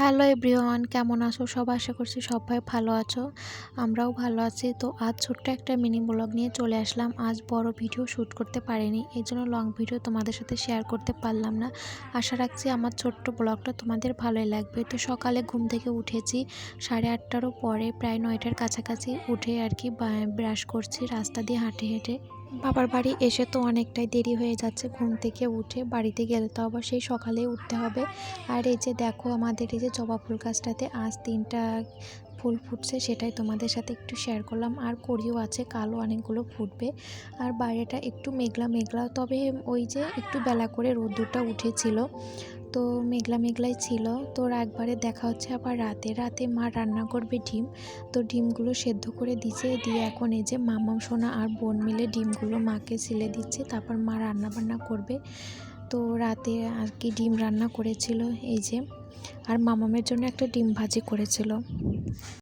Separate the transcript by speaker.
Speaker 1: Hello everyone, কেমন আছো সবাই? আশা করছি সবাই ভালো আছো। আমরাও ভালো আছি। তো আজ ছোট্ট একটা মিনি ব্লগ নিয়ে চলে আসলাম। আজ বড় ভিডিও শ্যুট করতে পারিনি, এই জন্য লং ভিডিও তোমাদের সাথে শেয়ার করতে পারলাম না। আশা রাখছি আমার ছোট্ট ব্লগটা তোমাদের ভালোই লাগবে। তো সকালে ঘুম থেকে উঠেছি 8:30টারও পরে, প্রায় 9টার কাছাকাছি উঠে আর কি ব্রাশ করছি রাস্তা দিয়ে হেঁটে হেঁটে। বাবার বাড়ি এসে তো অনেকটাই দেরি হয়ে যাচ্ছে। ঘুম থেকে উঠে বাড়িতে গেলে তো আবার সেই সকালেই উঠতে হবে। আর এই যে দেখো, আমাদের এই যে জবা ফুল গাছটাতে আজ 3টা ফুল ফুটছে, সেটাই তোমাদের সাথে একটু শেয়ার করলাম। আর কড়িও আছে, কালো অনেকগুলো ফুটবে। আর বাইরেটা একটু মেঘলা মেঘলা, তবে ওই যে একটু বেলা করে রোদ্দুরটা উঠেছিল, তো মেঘলা মেঘলাই ছিল। তো একবারে দেখা হচ্ছে আবার রাতে রাতে মা রান্না করবে ডিম। তো ডিমগুলো সেদ্ধ করে দিচ্ছে, দিয়ে এখন এই যে মামাম সোনা আর বোন মিলে ডিমগুলো মাকে ছিলে দিচ্ছে, তারপর মা রান্না বান্না করবে। তো রাতে আর কি ডিম রান্না করেছিল এই যে, আর মামামের জন্য একটা ডিম ভাজি করেছিল।